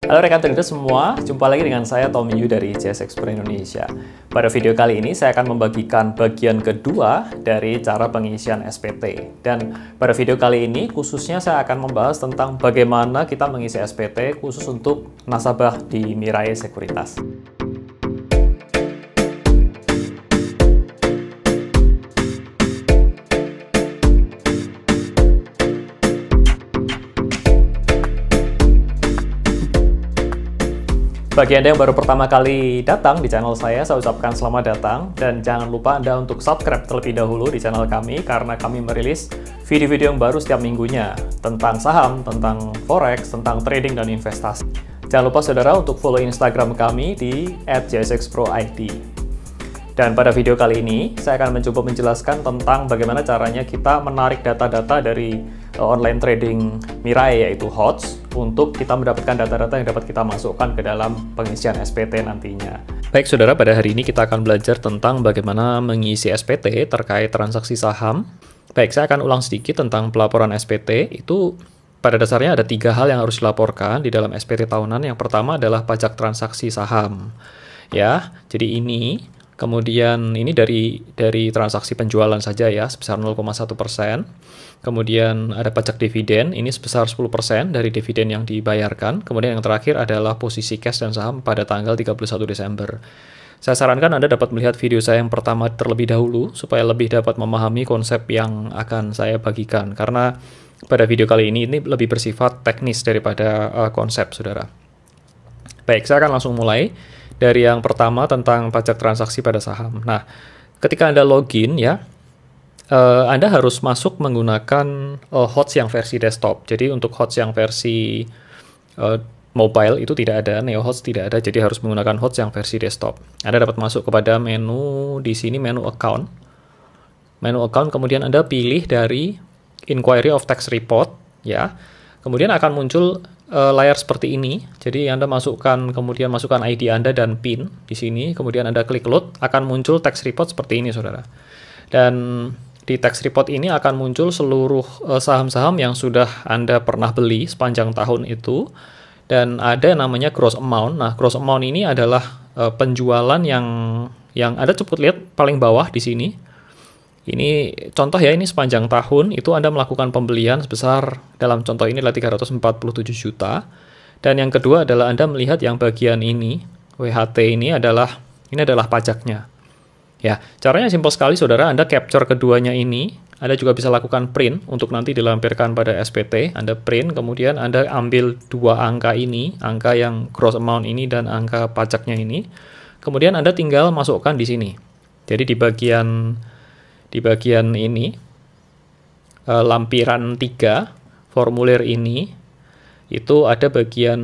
Halo rekan trader semua, jumpa lagi dengan saya Tommy Yu dari JS Expert Indonesia. Pada video kali ini saya akan membagikan bagian kedua dari cara pengisian SPT. Dan pada video kali ini khususnya saya akan membahas tentang bagaimana kita mengisi SPT khusus untuk nasabah di Mirai Sekuritas. Bagi Anda yang baru pertama kali datang di channel saya ucapkan selamat datang. Dan jangan lupa Anda untuk subscribe terlebih dahulu di channel kami, karena kami merilis video-video yang baru setiap minggunya tentang saham, tentang forex, tentang trading dan investasi. Jangan lupa saudara untuk follow Instagram kami di @jsxproid. Dan pada video kali ini, saya akan mencoba menjelaskan tentang bagaimana caranya kita menarik data-data dari online trading Mirai, yaitu HODS, untuk kita mendapatkan data-data yang dapat kita masukkan ke dalam pengisian SPT nantinya. Baik saudara, pada hari ini kita akan belajar tentang bagaimana mengisi SPT terkait transaksi saham. Baik, saya akan ulang sedikit tentang pelaporan SPT. Itu pada dasarnya ada 3 hal yang harus dilaporkan di dalam SPT tahunan. Yang pertama adalah pajak transaksi saham. Ya, jadi ini. Kemudian ini dari transaksi penjualan saja ya, sebesar 0,1%. Kemudian ada pajak dividen, ini sebesar 10% dari dividen yang dibayarkan. Kemudian yang terakhir adalah posisi cash dan saham pada tanggal 31 Desember. Saya sarankan Anda dapat melihat video saya yang pertama terlebih dahulu, supaya lebih dapat memahami konsep yang akan saya bagikan. Karena pada video kali ini lebih bersifat teknis daripada konsep, saudara. Baik, saya akan langsung mulai. Dari yang pertama tentang pajak transaksi pada saham. Nah, ketika Anda login ya, Anda harus masuk menggunakan HODS yang versi desktop. Jadi untuk HODS yang versi mobile itu tidak ada, Neo HODS tidak ada, jadi harus menggunakan HODS yang versi desktop. Anda dapat masuk kepada menu di sini, menu account. Menu account, kemudian Anda pilih dari Inquiry of Tax Report ya. Kemudian akan muncul layar seperti ini. Jadi Anda kemudian masukkan ID Anda dan PIN di sini, kemudian Anda klik load, akan muncul tax report seperti ini, saudara. Dan di tax report ini akan muncul seluruh saham-saham yang sudah Anda pernah beli sepanjang tahun itu, dan ada namanya gross amount. Nah, gross amount ini adalah penjualan yang Anda cukup lihat paling bawah di sini. Ini contoh ya, ini sepanjang tahun itu Anda melakukan pembelian sebesar, dalam contoh ini adalah 347 juta. Dan yang kedua adalah Anda melihat yang bagian ini, WHT ini adalah pajaknya. Ya, caranya simpel sekali saudara, Anda capture keduanya ini, Anda juga bisa lakukan print untuk nanti dilampirkan pada SPT. Anda print, kemudian Anda ambil 2 angka ini, angka yang gross amount ini dan angka pajaknya ini. Kemudian Anda tinggal masukkan di sini. Jadi di bagian ini, lampiran 3, formulir ini, itu ada bagian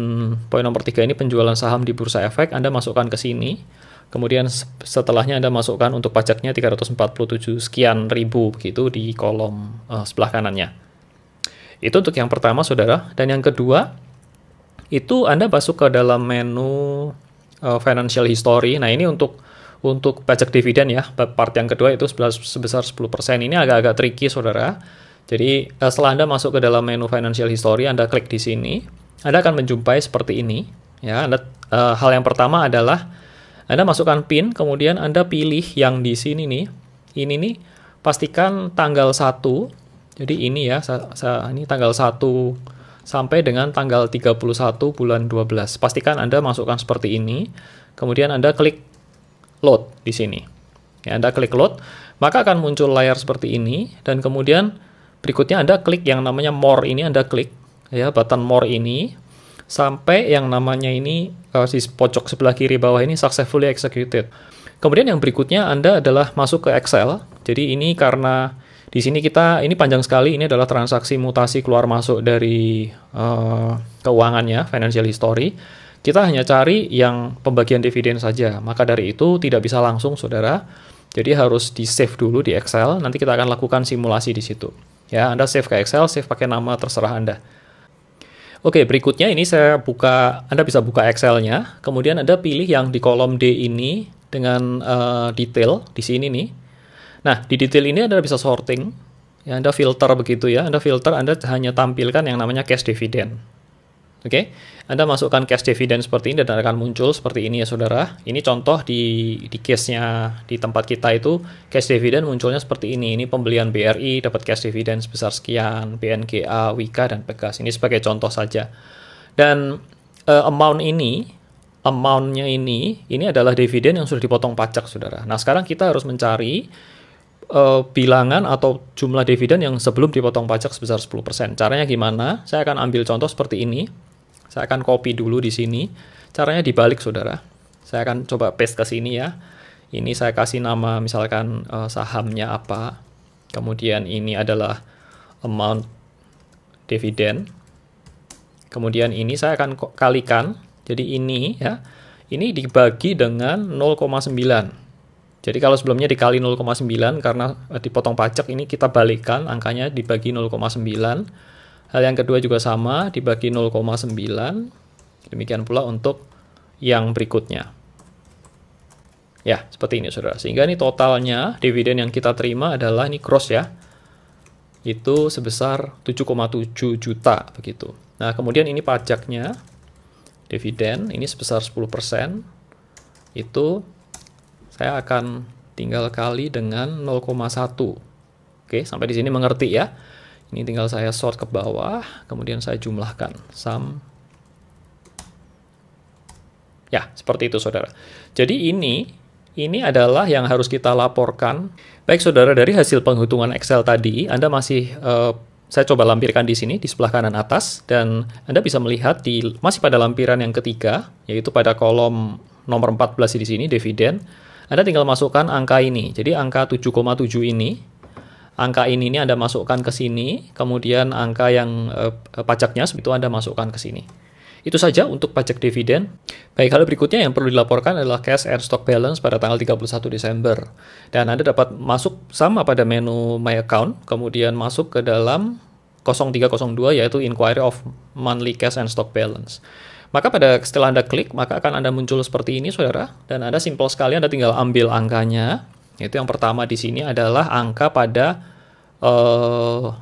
poin nomor 3 ini penjualan saham di Bursa Efek, Anda masukkan ke sini, kemudian setelahnya Anda masukkan untuk pajaknya 347 sekian ribu, begitu di kolom sebelah kanannya. Itu untuk yang pertama saudara, dan yang kedua, itu Anda masuk ke dalam menu Financial History. Nah ini untuk pajak dividen ya, part yang kedua itu sebesar 10%. Ini agak-agak tricky saudara. Jadi setelah Anda masuk ke dalam menu Financial History, Anda klik di sini, Anda akan menjumpai seperti ini. Ya, hal yang pertama adalah Anda masukkan PIN, kemudian Anda pilih yang di sini nih. Ini nih, pastikan tanggal 1. Jadi ini ya, ini tanggal 1 sampai dengan tanggal 31 bulan 12. Pastikan Anda masukkan seperti ini. Kemudian Anda klik load di sini. Ya, Anda klik load, maka akan muncul layar seperti ini, dan kemudian berikutnya Anda klik yang namanya more ini, Anda klik ya button more ini sampai yang namanya ini di pojok sebelah kiri bawah ini successfully executed. Kemudian yang berikutnya Anda adalah masuk ke Excel. Jadi ini karena di sini ini panjang sekali, ini adalah transaksi mutasi keluar masuk dari keuangannya, financial history. Kita hanya cari yang pembagian dividen saja, maka dari itu tidak bisa langsung saudara. Jadi harus di save dulu di Excel, nanti kita akan lakukan simulasi di situ. Ya, Anda save ke Excel, save pakai nama terserah Anda. Oke, berikutnya ini Anda bisa buka Excel-nya, kemudian Anda pilih yang di kolom D ini dengan detail di sini nih. Nah, di detail ini Anda bisa sorting, ya, Anda filter begitu ya, Anda hanya tampilkan yang namanya cash dividend. Oke, Anda masukkan cash dividend seperti ini dan akan muncul seperti ini ya saudara. Ini contoh di case-nya di tempat kita itu cash dividend munculnya seperti ini. Ini pembelian BRI dapat cash dividend sebesar sekian, BNGA, Wika, dan Pegas. Ini sebagai contoh saja. Dan amount-nya ini adalah dividen yang sudah dipotong pajak saudara. Nah sekarang kita harus mencari bilangan atau jumlah dividen yang sebelum dipotong pajak sebesar 10%. Caranya gimana? Saya akan ambil contoh seperti ini. Saya akan copy dulu di sini. Caranya dibalik, saudara. Saya akan coba paste ke sini ya. Ini saya kasih nama misalkan sahamnya apa. Kemudian ini adalah amount dividen. Kemudian ini saya akan kalikan. Jadi ini ya. Ini dibagi dengan 0,9. Jadi kalau sebelumnya dikali 0,9 karena dipotong pajak, ini kita balikkan angkanya dibagi 0,9. Hal yang kedua juga sama, dibagi 0,9. Demikian pula untuk yang berikutnya. Ya, seperti ini saudara. Sehingga ini totalnya dividen yang kita terima adalah ini gross ya. Itu sebesar 7,7 juta begitu. Nah, kemudian ini pajaknya dividen ini sebesar 10%. Itu saya akan tinggal kali dengan 0,1. Oke, sampai di sini mengerti ya. Ini tinggal saya sort ke bawah, kemudian saya jumlahkan. Sum. Ya, seperti itu saudara. Jadi ini adalah yang harus kita laporkan. Baik saudara, dari hasil penghitungan Excel tadi, Anda masih, saya coba lampirkan di sini, di sebelah kanan atas, dan Anda bisa melihat masih pada lampiran yang ketiga, yaitu pada kolom nomor 14 di sini, dividen. Anda tinggal masukkan angka ini. Jadi angka 7,7 ini. Angka ini Anda masukkan ke sini, kemudian angka yang pajaknya itu Anda masukkan ke sini. Itu saja untuk pajak dividen. Baik, hal berikutnya yang perlu dilaporkan adalah cash and stock balance pada tanggal 31 Desember. Dan Anda dapat masuk sama pada menu My Account, kemudian masuk ke dalam 0302 yaitu Inquiry of Monthly Cash and Stock Balance. Maka setelah Anda klik, maka akan Anda muncul seperti ini saudara. Dan Anda simple sekali, Anda tinggal ambil angkanya. Yaitu yang pertama di sini adalah angka pada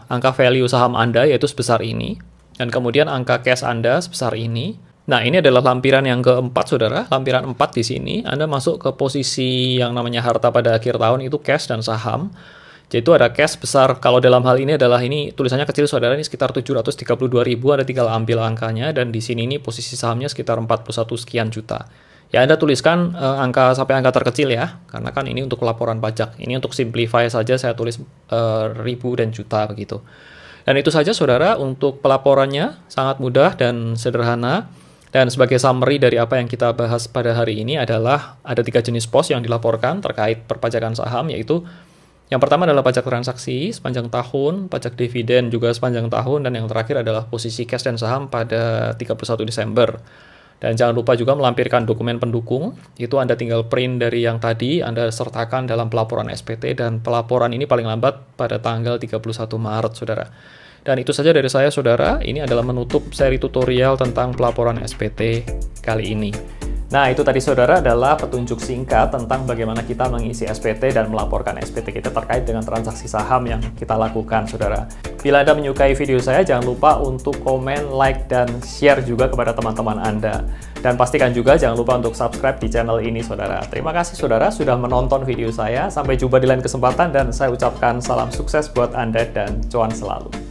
angka value saham Anda, yaitu sebesar ini. Dan kemudian angka cash Anda sebesar ini. Nah, ini adalah lampiran yang keempat, saudara. Lampiran 4 di sini, Anda masuk ke posisi yang namanya harta pada akhir tahun, itu cash dan saham. Jadi itu ada cash besar, kalau dalam hal ini adalah ini tulisannya kecil, saudara, ini sekitar 732.000, Anda tinggal ambil angkanya, dan di sini ini posisi sahamnya sekitar 41 sekian juta. Ya, Anda tuliskan angka sampai angka terkecil ya, karena kan ini untuk laporan pajak. Ini untuk simplify saja saya tulis ribu dan juta begitu. Dan itu saja saudara untuk pelaporannya, sangat mudah dan sederhana. Dan sebagai summary dari apa yang kita bahas pada hari ini adalah ada 3 jenis pos yang dilaporkan terkait perpajakan saham, yaitu yang pertama adalah pajak transaksi sepanjang tahun, pajak dividen juga sepanjang tahun, dan yang terakhir adalah posisi cash dan saham pada 31 Desember. Dan jangan lupa juga melampirkan dokumen pendukung, itu Anda tinggal print dari yang tadi, Anda sertakan dalam pelaporan SPT, dan pelaporan ini paling lambat pada tanggal 31 Maret, saudara. Dan itu saja dari saya, saudara. Ini adalah menutup seri tutorial tentang pelaporan SPT kali ini. Nah, itu tadi saudara adalah petunjuk singkat tentang bagaimana kita mengisi SPT dan melaporkan SPT kita terkait dengan transaksi saham yang kita lakukan, saudara. Bila Anda menyukai video saya, jangan lupa untuk komen, like, dan share juga kepada teman-teman Anda. Dan pastikan juga jangan lupa untuk subscribe di channel ini, saudara. Terima kasih, saudara, sudah menonton video saya. Sampai jumpa di lain kesempatan, dan saya ucapkan salam sukses buat Anda dan cuan selalu.